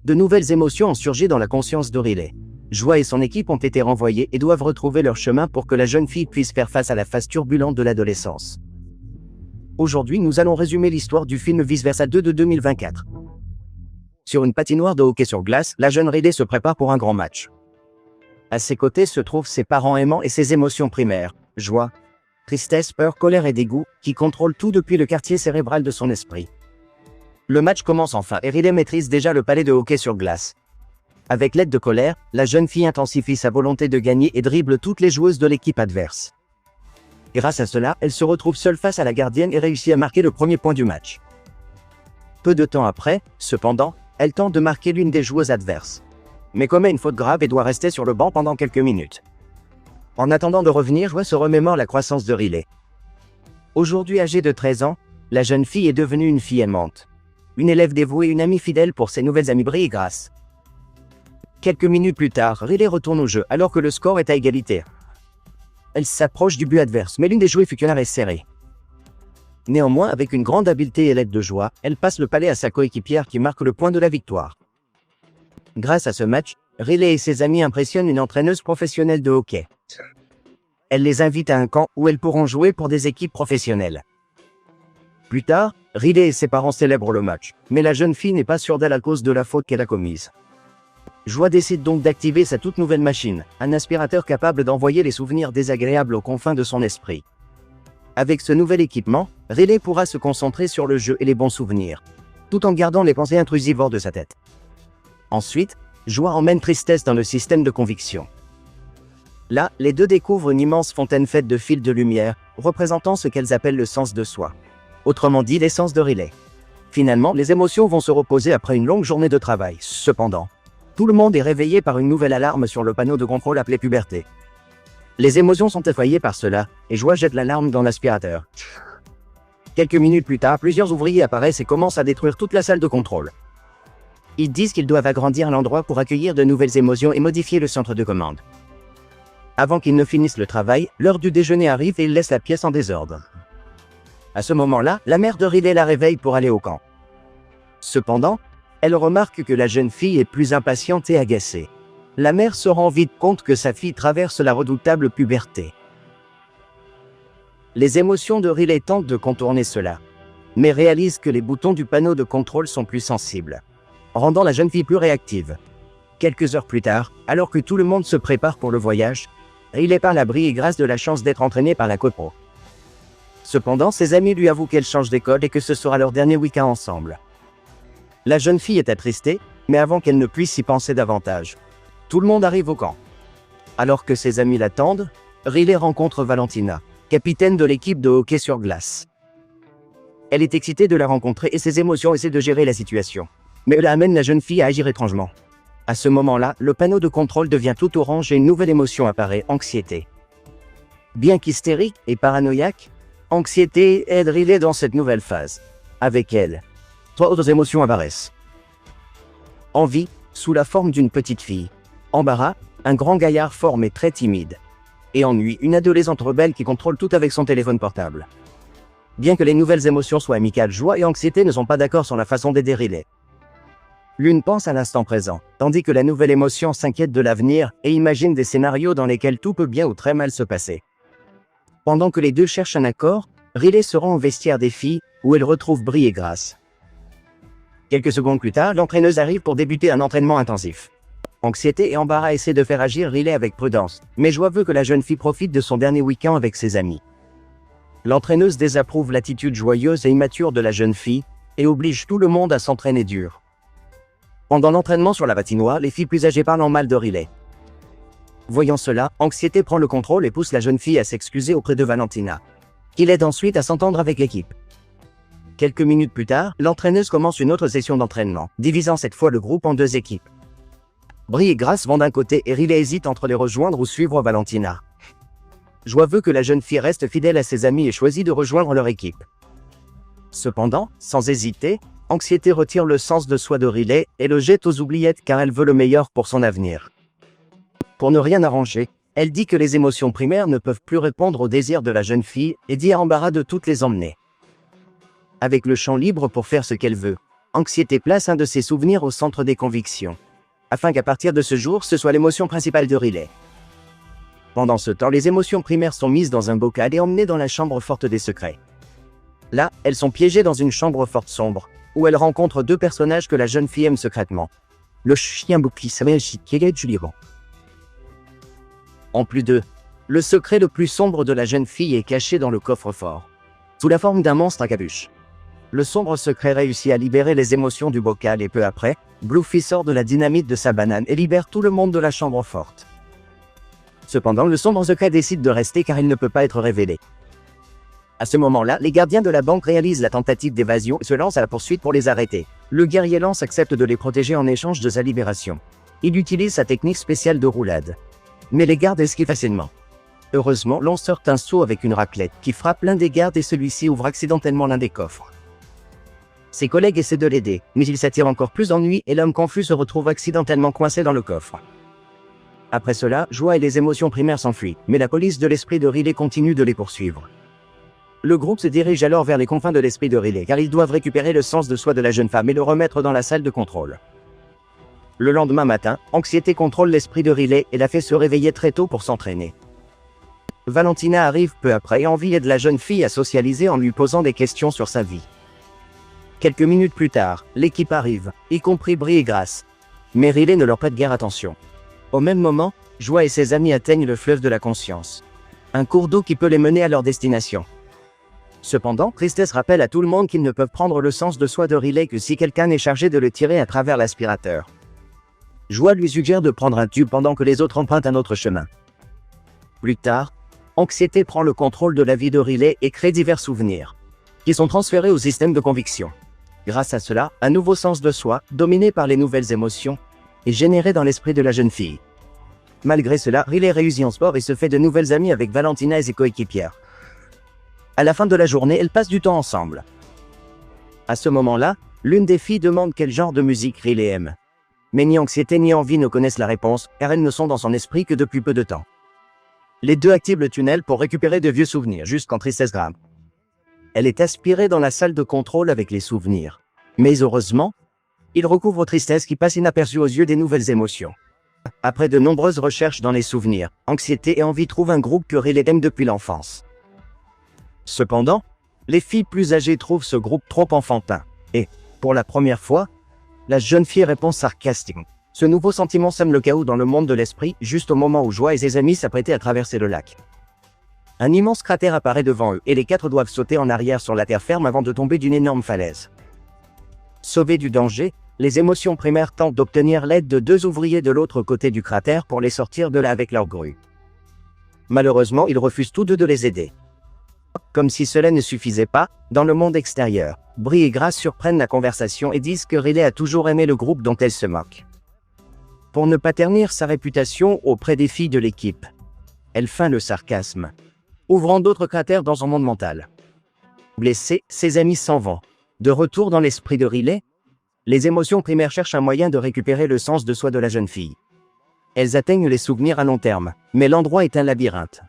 De nouvelles émotions ont surgi dans la conscience de Riley. Joie et son équipe ont été renvoyés et doivent retrouver leur chemin pour que la jeune fille puisse faire face à la phase turbulente de l'adolescence. Aujourd'hui, nous allons résumer l'histoire du film Vice Versa 2 de 2024. Sur une patinoire de hockey sur glace, la jeune Riley se prépare pour un grand match. À ses côtés se trouvent ses parents aimants et ses émotions primaires, joie, tristesse, peur, colère et dégoût, qui contrôlent tout depuis le quartier cérébral de son esprit. Le match commence enfin et Riley maîtrise déjà le palais de hockey sur glace. Avec l'aide de colère, la jeune fille intensifie sa volonté de gagner et dribble toutes les joueuses de l'équipe adverse. Grâce à cela, elle se retrouve seule face à la gardienne et réussit à marquer le premier point du match. Peu de temps après, cependant, elle tente de marquer l'une des joueuses adverses, mais commet une faute grave et doit rester sur le banc pendant quelques minutes. En attendant de revenir, Joie se remémore la croissance de Riley. Aujourd'hui âgée de 13 ans, la jeune fille est devenue une fille aimante. Une élève dévouée et une amie fidèle pour ses nouvelles amies Brie et Grace. Quelques minutes plus tard, Riley retourne au jeu alors que le score est à égalité. Elle s'approche du but adverse, mais l'une des joueuses est serrée. Néanmoins, avec une grande habileté et l'aide de Joie, elle passe le palais à sa coéquipière qui marque le point de la victoire. Grâce à ce match, Riley et ses amis impressionnent une entraîneuse professionnelle de hockey. Elle les invite à un camp où elles pourront jouer pour des équipes professionnelles. Plus tard, Riley et ses parents célèbrent le match, mais la jeune fille n'est pas sûre d'elle à cause de la faute qu'elle a commise. Joie décide donc d'activer sa toute nouvelle machine, un aspirateur capable d'envoyer les souvenirs désagréables aux confins de son esprit. Avec ce nouvel équipement, Riley pourra se concentrer sur le jeu et les bons souvenirs, tout en gardant les pensées intrusives hors de sa tête. Ensuite, Joie emmène Tristesse dans le système de conviction. Là, les deux découvrent une immense fontaine faite de fils de lumière, représentant ce qu'elles appellent le sens de soi. Autrement dit, l'essence de Riley. Finalement, les émotions vont se reposer après une longue journée de travail. Cependant, tout le monde est réveillé par une nouvelle alarme sur le panneau de contrôle appelé puberté. Les émotions sont effrayées par cela, et Joie jette l'alarme dans l'aspirateur. Quelques minutes plus tard, plusieurs ouvriers apparaissent et commencent à détruire toute la salle de contrôle. Ils disent qu'ils doivent agrandir l'endroit pour accueillir de nouvelles émotions et modifier le centre de commande. Avant qu'ils ne finissent le travail, l'heure du déjeuner arrive et ils laissent la pièce en désordre. À ce moment-là, la mère de Riley la réveille pour aller au camp. Cependant, elle remarque que la jeune fille est plus impatiente et agacée. La mère se rend vite compte que sa fille traverse la redoutable puberté. Les émotions de Riley tentent de contourner cela, mais réalisent que les boutons du panneau de contrôle sont plus sensibles, rendant la jeune fille plus réactive. Quelques heures plus tard, alors que tout le monde se prépare pour le voyage, Riley parle à Brie et Grace de la chance d'être entraînée par la copro. Cependant, ses amis lui avouent qu'elle change d'école et que ce sera leur dernier week-end ensemble. La jeune fille est attristée, mais avant qu'elle ne puisse y penser davantage, tout le monde arrive au camp. Alors que ses amis l'attendent, Riley rencontre Valentina, capitaine de l'équipe de hockey sur glace. Elle est excitée de la rencontrer et ses émotions essaient de gérer la situation. Mais elle amène la jeune fille à agir étrangement. À ce moment-là, le panneau de contrôle devient tout orange et une nouvelle émotion apparaît, anxiété. Bien qu'hystérique et paranoïaque, anxiété aide Riley dans cette nouvelle phase. Avec elle, trois autres émotions apparaissent. Envie, sous la forme d'une petite fille. Embarras, un grand gaillard fort mais très timide. Et ennui, une adolescente rebelle qui contrôle tout avec son téléphone portable. Bien que les nouvelles émotions soient amicales, joie et anxiété ne sont pas d'accord sur la façon d'aider Riley. L'une pense à l'instant présent, tandis que la nouvelle émotion s'inquiète de l'avenir et imagine des scénarios dans lesquels tout peut bien ou très mal se passer. Pendant que les deux cherchent un accord, Riley se rend au vestiaire des filles, où elle retrouve Brie et Grace. Quelques secondes plus tard, l'entraîneuse arrive pour débuter un entraînement intensif. Anxiété et embarras essaient de faire agir Riley avec prudence, mais Joie veut que la jeune fille profite de son dernier week-end avec ses amis. L'entraîneuse désapprouve l'attitude joyeuse et immature de la jeune fille, et oblige tout le monde à s'entraîner dur. Pendant l'entraînement sur la patinoire, les filles plus âgées parlent en mal de Riley. Voyant cela, Anxiété prend le contrôle et pousse la jeune fille à s'excuser auprès de Valentina, qui l'aide ensuite à s'entendre avec l'équipe. Quelques minutes plus tard, l'entraîneuse commence une autre session d'entraînement, divisant cette fois le groupe en deux équipes. Brie et Grace vont d'un côté et Riley hésite entre les rejoindre ou suivre Valentina. Joie veut que la jeune fille reste fidèle à ses amis et choisit de rejoindre leur équipe. Cependant, sans hésiter, Anxiété retire le sens de soi de Riley et le jette aux oubliettes car elle veut le meilleur pour son avenir. Pour ne rien arranger, elle dit que les émotions primaires ne peuvent plus répondre aux désirs de la jeune fille et dit à Embarras de toutes les emmener. Avec le champ libre pour faire ce qu'elle veut, Anxiété place un de ses souvenirs au centre des convictions, afin qu'à partir de ce jour, ce soit l'émotion principale de Riley. Pendant ce temps, les émotions primaires sont mises dans un bocal et emmenées dans la chambre forte des secrets. Là, elles sont piégées dans une chambre forte sombre, où elles rencontrent deux personnages que la jeune fille aime secrètement. Le chien bouclier s'appelle Julien. En plus d'eux, le secret le plus sombre de la jeune fille est caché dans le coffre-fort, sous la forme d'un monstre à capuche. Le sombre secret réussit à libérer les émotions du bocal et peu après, Bluffy sort de la dynamite de sa banane et libère tout le monde de la chambre forte. Cependant, le sombre secret décide de rester car il ne peut pas être révélé. À ce moment-là, les gardiens de la banque réalisent la tentative d'évasion et se lancent à la poursuite pour les arrêter. Le guerrier Lance accepte de les protéger en échange de sa libération. Il utilise sa technique spéciale de roulade. Mais les gardes esquivent facilement. Heureusement, Lance sort un seau avec une raclette qui frappe l'un des gardes et celui-ci ouvre accidentellement l'un des coffres. Ses collègues essaient de l'aider, mais il s'attire encore plus d'ennuis et l'homme confus se retrouve accidentellement coincé dans le coffre. Après cela, Joie et les émotions primaires s'enfuient, mais la police de l'esprit de Riley continue de les poursuivre. Le groupe se dirige alors vers les confins de l'esprit de Riley car ils doivent récupérer le sens de soi de la jeune femme et le remettre dans la salle de contrôle. Le lendemain matin, Anxiété contrôle l'esprit de Riley et la fait se réveiller très tôt pour s'entraîner. Valentina arrive peu après et Envie aide la jeune fille à socialiser en lui posant des questions sur sa vie. Quelques minutes plus tard, l'équipe arrive, y compris Brie et Grace. Mais Riley ne leur prête guère attention. Au même moment, Joie et ses amis atteignent le fleuve de la conscience. Un cours d'eau qui peut les mener à leur destination. Cependant, Tristesse rappelle à tout le monde qu'ils ne peuvent prendre le sens de soi de Riley que si quelqu'un est chargé de le tirer à travers l'aspirateur. Joie lui suggère de prendre un tube pendant que les autres empruntent un autre chemin. Plus tard, Anxiété prend le contrôle de la vie de Riley et crée divers souvenirs, qui sont transférés au système de conviction. Grâce à cela, un nouveau sens de soi, dominé par les nouvelles émotions, est généré dans l'esprit de la jeune fille. Malgré cela, Riley réussit en sport et se fait de nouvelles amies avec Valentina et ses coéquipières. À la fin de la journée, elles passent du temps ensemble. À ce moment-là, l'une des filles demande quel genre de musique Riley aime. Mais ni Anxiété ni Envie ne connaissent la réponse, car elles ne sont dans son esprit que depuis peu de temps. Les deux activent le tunnel pour récupérer de vieux souvenirs, jusqu'en Tristesse grimpe. Elle est aspirée dans la salle de contrôle avec les souvenirs. Mais heureusement, il recouvre Tristesse qui passe inaperçue aux yeux des nouvelles émotions. Après de nombreuses recherches dans les souvenirs, Anxiété et Envie trouvent un groupe que Riley aime depuis l'enfance. Cependant, les filles plus âgées trouvent ce groupe trop enfantin. Et, pour la première fois, la jeune fille répond sarcastiquement. Ce nouveau sentiment sème le chaos dans le monde de l'esprit, juste au moment où Joie et ses amis s'apprêtaient à traverser le lac. Un immense cratère apparaît devant eux, et les quatre doivent sauter en arrière sur la terre ferme avant de tomber d'une énorme falaise. Sauvés du danger, les émotions primaires tentent d'obtenir l'aide de deux ouvriers de l'autre côté du cratère pour les sortir de là avec leur grue. Malheureusement, ils refusent tous deux de les aider. Comme si cela ne suffisait pas, dans le monde extérieur, Brie et Grace surprennent la conversation et disent que Riley a toujours aimé le groupe dont elle se moque. Pour ne pas ternir sa réputation auprès des filles de l'équipe, elle feint le sarcasme, ouvrant d'autres cratères dans son monde mental. Blessés, ses amis s'en vont. De retour dans l'esprit de Riley, les émotions primaires cherchent un moyen de récupérer le sens de soi de la jeune fille. Elles atteignent les souvenirs à long terme, mais l'endroit est un labyrinthe.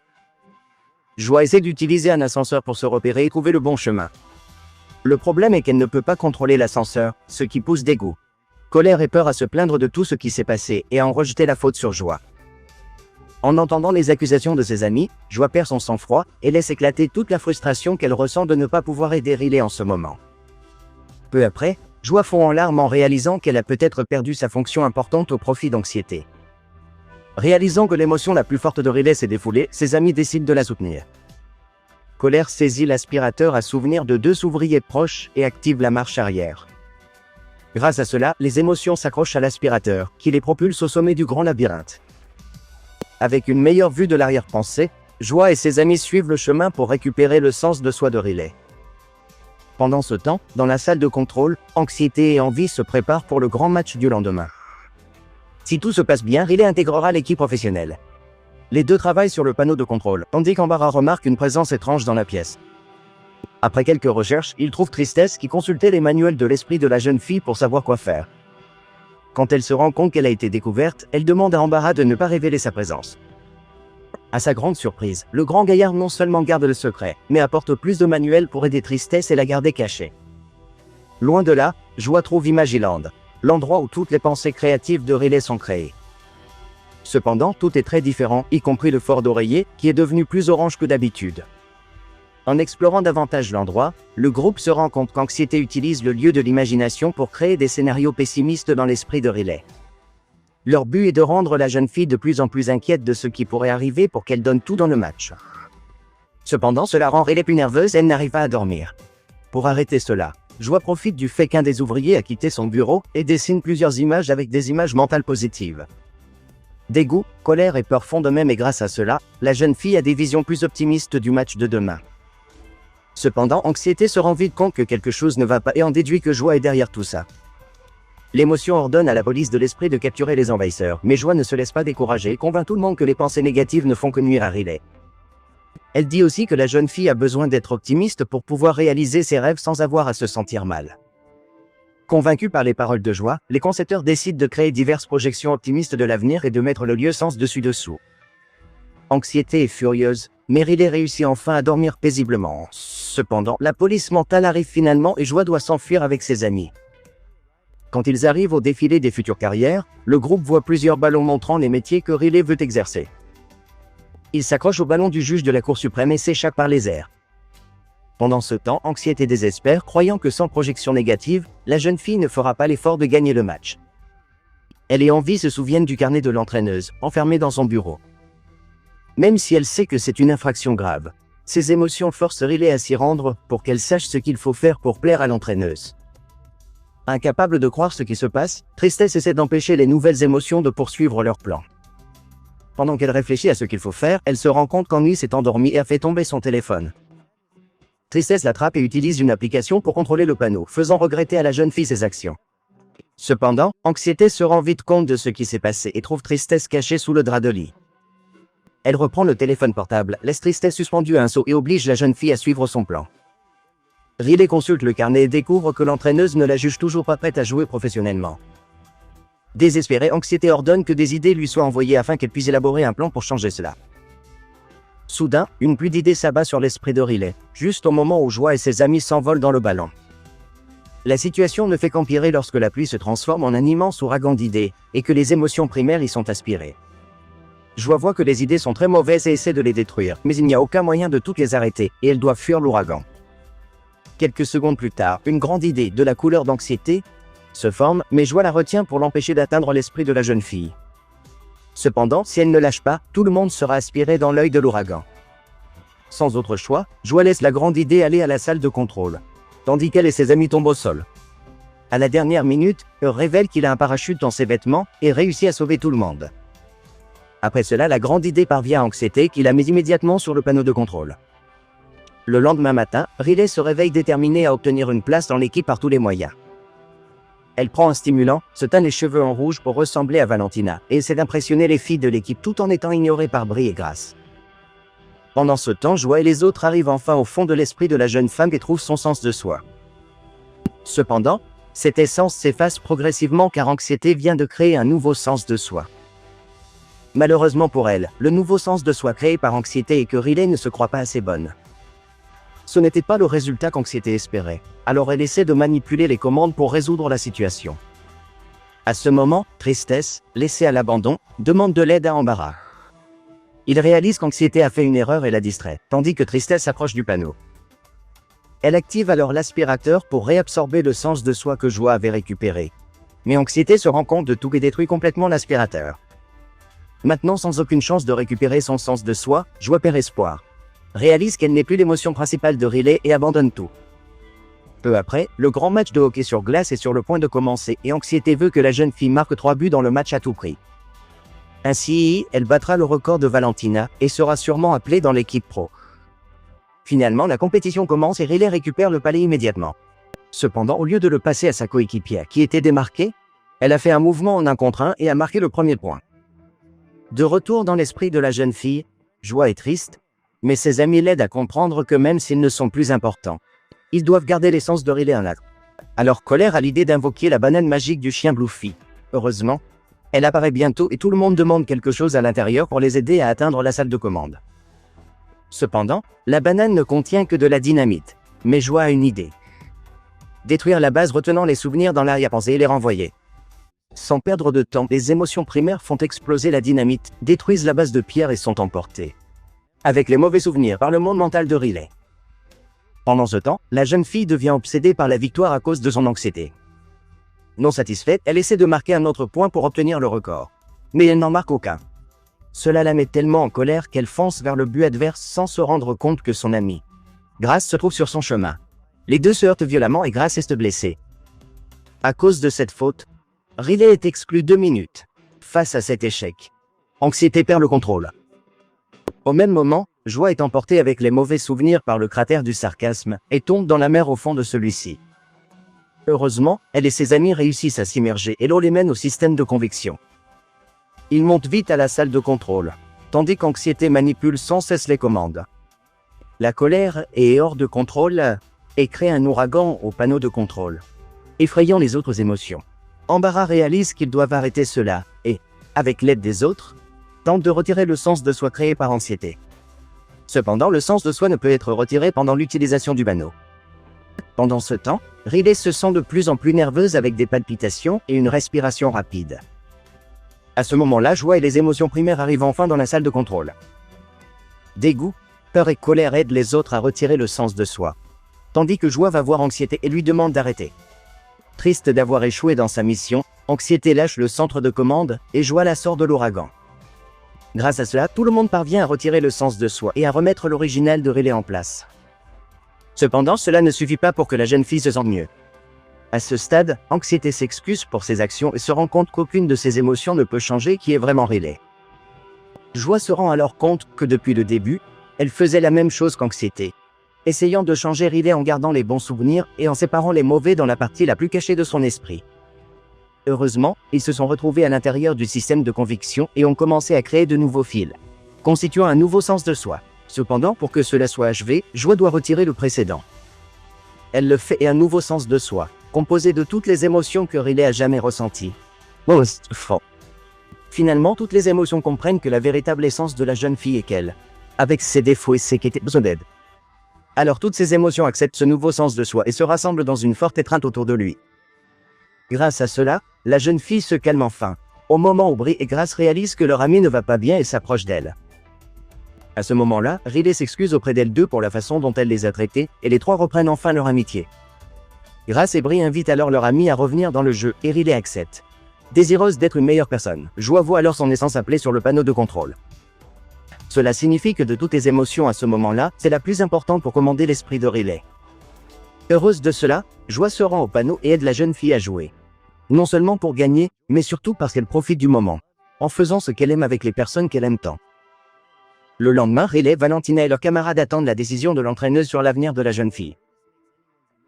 Joie essaie d'utiliser un ascenseur pour se repérer et trouver le bon chemin. Le problème est qu'elle ne peut pas contrôler l'ascenseur, ce qui pousse dégoût, colère et peur à se plaindre de tout ce qui s'est passé et à en rejeter la faute sur Joie. En entendant les accusations de ses amis, Joie perd son sang-froid et laisse éclater toute la frustration qu'elle ressent de ne pas pouvoir aider Riley en ce moment. Peu après, Joie fond en larmes en réalisant qu'elle a peut-être perdu sa fonction importante au profit d'Anxiété. Réalisant que l'émotion la plus forte de Riley s'est défoulée, ses amis décident de la soutenir. Colère saisit l'aspirateur à souvenir de deux ouvriers proches et active la marche arrière. Grâce à cela, les émotions s'accrochent à l'aspirateur, qui les propulse au sommet du grand labyrinthe. Avec une meilleure vue de l'arrière-pensée, Joie et ses amis suivent le chemin pour récupérer le sens de soi de Riley. Pendant ce temps, dans la salle de contrôle, Anxiété et Envie se préparent pour le grand match du lendemain. Si tout se passe bien, Riley intégrera l'équipe professionnelle. Les deux travaillent sur le panneau de contrôle, tandis qu'Ambara remarque une présence étrange dans la pièce. Après quelques recherches, il trouve Tristesse qui consultait les manuels de l'esprit de la jeune fille pour savoir quoi faire. Quand elle se rend compte qu'elle a été découverte, elle demande à Ambara de ne pas révéler sa présence. À sa grande surprise, le grand gaillard non seulement garde le secret, mais apporte plus de manuels pour aider Tristesse et la garder cachée. Loin de là, Joie trouve Imagiland, l'endroit où toutes les pensées créatives de Riley sont créées. Cependant, tout est très différent, y compris le fort d'oreiller, qui est devenu plus orange que d'habitude. En explorant davantage l'endroit, le groupe se rend compte qu'Anxiété utilise le lieu de l'imagination pour créer des scénarios pessimistes dans l'esprit de Riley. Leur but est de rendre la jeune fille de plus en plus inquiète de ce qui pourrait arriver pour qu'elle donne tout dans le match. Cependant, cela rend Riley plus nerveuse et elle n'arrive pas à dormir. Pour arrêter cela, Joie profite du fait qu'un des ouvriers a quitté son bureau et dessine plusieurs images avec des images mentales positives. Dégoût, colère et peur font de même et grâce à cela, la jeune fille a des visions plus optimistes du match de demain. Cependant, Anxiété se rend vite compte que quelque chose ne va pas et en déduit que Joie est derrière tout ça. L'émotion ordonne à la police de l'esprit de capturer les envahisseurs, mais Joie ne se laisse pas décourager et convainc tout le monde que les pensées négatives ne font que nuire à Riley. Elle dit aussi que la jeune fille a besoin d'être optimiste pour pouvoir réaliser ses rêves sans avoir à se sentir mal. Convaincus par les paroles de Joie, les concepteurs décident de créer diverses projections optimistes de l'avenir et de mettre le lieu sens dessus-dessous. Anxiété est furieuse, mais Riley réussit enfin à dormir paisiblement. Cependant, la police mentale arrive finalement et Joie doit s'enfuir avec ses amis. Quand ils arrivent au défilé des futures carrières, le groupe voit plusieurs ballons montrant les métiers que Riley veut exercer. Il s'accroche au ballon du juge de la Cour suprême et s'échappe par les airs. Pendant ce temps, Anxiété désespère, croyant que sans projection négative, la jeune fille ne fera pas l'effort de gagner le match. Elle et Envie se souviennent du carnet de l'entraîneuse, enfermée dans son bureau. Même si elle sait que c'est une infraction grave, ses émotions forcent Riley à s'y rendre pour qu'elle sache ce qu'il faut faire pour plaire à l'entraîneuse. Incapable de croire ce qui se passe, Tristesse essaie d'empêcher les nouvelles émotions de poursuivre leur plan. Pendant qu'elle réfléchit à ce qu'il faut faire, elle se rend compte qu'Ennui s'est endormie et a fait tomber son téléphone. Tristesse l'attrape et utilise une application pour contrôler le panneau, faisant regretter à la jeune fille ses actions. Cependant, Anxiété se rend vite compte de ce qui s'est passé et trouve Tristesse cachée sous le drap de lit. Elle reprend le téléphone portable, laisse Tristesse suspendue à un seau et oblige la jeune fille à suivre son plan. Riley consulte le carnet et découvre que l'entraîneuse ne la juge toujours pas prête à jouer professionnellement. Désespérée, Anxiété ordonne que des idées lui soient envoyées afin qu'elle puisse élaborer un plan pour changer cela. Soudain, une pluie d'idées s'abat sur l'esprit de Riley, juste au moment où Joie et ses amis s'envolent dans le ballon. La situation ne fait qu'empirer lorsque la pluie se transforme en un immense ouragan d'idées, et que les émotions primaires y sont aspirées. Joie voit que les idées sont très mauvaises et essaie de les détruire, mais il n'y a aucun moyen de toutes les arrêter, et elles doivent fuir l'ouragan. Quelques secondes plus tard, une grande idée, de la couleur d'Anxiété, se forme, mais Joie la retient pour l'empêcher d'atteindre l'esprit de la jeune fille. Cependant, si elle ne lâche pas, tout le monde sera aspiré dans l'œil de l'ouragan. Sans autre choix, Joie laisse la grande idée aller à la salle de contrôle, tandis qu'elle et ses amis tombent au sol. À la dernière minute, Heur révèle qu'il a un parachute dans ses vêtements et réussit à sauver tout le monde. Après cela, la grande idée parvient à Anxiété qui la met immédiatement sur le panneau de contrôle. Le lendemain matin, Riley se réveille déterminée à obtenir une place dans l'équipe par tous les moyens. Elle prend un stimulant, se teint les cheveux en rouge pour ressembler à Valentina, et essaie d'impressionner les filles de l'équipe tout en étant ignorée par Brie et Grace. Pendant ce temps, Joie et les autres arrivent enfin au fond de l'esprit de la jeune femme et trouvent son sens de soi. Cependant, cette essence s'efface progressivement car Anxiété vient de créer un nouveau sens de soi. Malheureusement pour elle, le nouveau sens de soi créé par Anxiété est que Riley ne se croit pas assez bonne. Ce n'était pas le résultat qu'Anxiété espérait, alors elle essaie de manipuler les commandes pour résoudre la situation. À ce moment, Tristesse, laissée à l'abandon, demande de l'aide à Embarras. Il réalise qu'Anxiété a fait une erreur et la distrait, tandis que Tristesse s'approche du panneau. Elle active alors l'aspirateur pour réabsorber le sens de soi que Joie avait récupéré. Mais Anxiété se rend compte de tout et détruit complètement l'aspirateur. Maintenant, sans aucune chance de récupérer son sens de soi, Joie perd espoir. Réalise qu'elle n'est plus l'émotion principale de Riley et abandonne tout. Peu après, le grand match de hockey sur glace est sur le point de commencer et Anxiété veut que la jeune fille marque 3 buts dans le match à tout prix. Ainsi, elle battra le record de Valentina et sera sûrement appelée dans l'équipe pro. Finalement, la compétition commence et Riley récupère le palais immédiatement. Cependant, au lieu de le passer à sa coéquipière qui était démarquée, elle a fait un mouvement en 1 contre 1 et a marqué le premier point. De retour dans l'esprit de la jeune fille, Joie est triste, mais ses amis l'aident à comprendre que même s'ils ne sont plus importants, ils doivent garder l'essence de Riley en acte. Alors Colère a l'idée d'invoquer la banane magique du chien Bluffy. Heureusement, elle apparaît bientôt et tout le monde demande quelque chose à l'intérieur pour les aider à atteindre la salle de commande. Cependant, la banane ne contient que de la dynamite, mais Joie a une idée. détruire la base retenant les souvenirs dans l'arrière-pensée et les renvoyer. Sans perdre de temps, les émotions primaires font exploser la dynamite, détruisent la base de pierre et sont emportées avec les mauvais souvenirs par le monde mental de Riley. Pendant ce temps, la jeune fille devient obsédée par la victoire à cause de son anxiété. Non satisfaite, elle essaie de marquer un autre point pour obtenir le record. Mais elle n'en marque aucun. Cela la met tellement en colère qu'elle fonce vers le but adverse sans se rendre compte que son amie Grace se trouve sur son chemin. Les deux se heurtent violemment et Grace est blessée. À cause de cette faute, Riley est exclu 2 minutes. Face à cet échec, anxiété perd le contrôle. Au même moment, Joie est emportée avec les mauvais souvenirs par le cratère du sarcasme et tombe dans la mer au fond de celui-ci. Heureusement, elle et ses amis réussissent à s'immerger et l'eau les mène au système de conviction. Ils montent vite à la salle de contrôle, tandis qu'Anxiété manipule sans cesse les commandes. La colère est hors de contrôle et crée un ouragan au panneau de contrôle, effrayant les autres émotions. Embarras réalise qu'ils doivent arrêter cela et, avec l'aide des autres, tente de retirer le sens de soi créé par Anxiété. Cependant, le sens de soi ne peut être retiré pendant l'utilisation du panneau. Pendant ce temps, Riley se sent de plus en plus nerveuse avec des palpitations et une respiration rapide. À ce moment-là, Joie et les émotions primaires arrivent enfin dans la salle de contrôle. Dégoût, peur et colère aident les autres à retirer le sens de soi, tandis que Joie va voir Anxiété et lui demande d'arrêter. Triste d'avoir échoué dans sa mission, Anxiété lâche le centre de commande et Joie la sort de l'ouragan. Grâce à cela, tout le monde parvient à retirer le sens de soi et à remettre l'original de Riley en place. Cependant, cela ne suffit pas pour que la jeune fille se sente mieux. À ce stade, Anxiété s'excuse pour ses actions et se rend compte qu'aucune de ses émotions ne peut changer qui est vraiment Riley. Joie se rend alors compte que depuis le début, elle faisait la même chose qu'Anxiété, essayant de changer Riley en gardant les bons souvenirs et en séparant les mauvais dans la partie la plus cachée de son esprit. Heureusement, ils se sont retrouvés à l'intérieur du système de conviction et ont commencé à créer de nouveaux fils, constituant un nouveau sens de soi. Cependant, pour que cela soit achevé, Joie doit retirer le précédent. Elle le fait et un nouveau sens de soi, composé de toutes les émotions que Riley a jamais ressenties. Finalement, toutes les émotions comprennent que la véritable essence de la jeune fille est qu'elle, avec ses défauts et ses qualités, besoin d'aide. Alors toutes ces émotions acceptent ce nouveau sens de soi et se rassemblent dans une forte étreinte autour de lui. Grâce à cela, la jeune fille se calme enfin, au moment où Bri et Grace réalisent que leur amie ne va pas bien et s'approchent d'elle. À ce moment-là, Riley s'excuse auprès d'elles deux pour la façon dont elle les a traités, et les trois reprennent enfin leur amitié. Grace et Bri invitent alors leur amie à revenir dans le jeu, et Riley accepte. Désireuse d'être une meilleure personne, Joie voit alors son essence appelée sur le panneau de contrôle. Cela signifie que de toutes les émotions à ce moment-là, c'est la plus importante pour commander l'esprit de Riley. Heureuse de cela, Joie se rend au panneau et aide la jeune fille à jouer. Non seulement pour gagner, mais surtout parce qu'elle profite du moment, en faisant ce qu'elle aime avec les personnes qu'elle aime tant. Le lendemain, Riley, Valentina et leurs camarades attendent la décision de l'entraîneuse sur l'avenir de la jeune fille.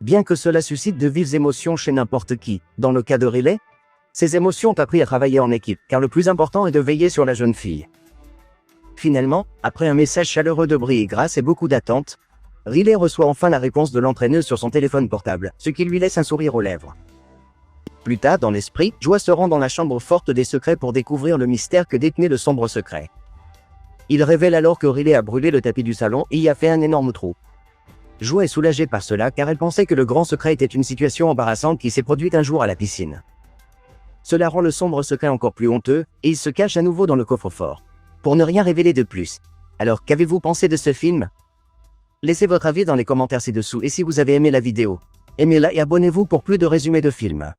Bien que cela suscite de vives émotions chez n'importe qui, dans le cas de Riley, ces émotions ont appris à travailler en équipe, car le plus important est de veiller sur la jeune fille. Finalement, après un message chaleureux de Bri et Grace et beaucoup d'attentes, Riley reçoit enfin la réponse de l'entraîneuse sur son téléphone portable, ce qui lui laisse un sourire aux lèvres. Plus tard, dans l'esprit, Joie se rend dans la chambre forte des secrets pour découvrir le mystère que détenait le sombre secret. Il révèle alors que Riley a brûlé le tapis du salon et y a fait un énorme trou. Joie est soulagée par cela car elle pensait que le grand secret était une situation embarrassante qui s'est produite un jour à la piscine. Cela rend le sombre secret encore plus honteux, et il se cache à nouveau dans le coffre-fort, pour ne rien révéler de plus. Alors qu'avez-vous pensé de ce film? Laissez votre avis dans les commentaires ci-dessous et si vous avez aimé la vidéo, aimez-la et abonnez-vous pour plus de résumés de films.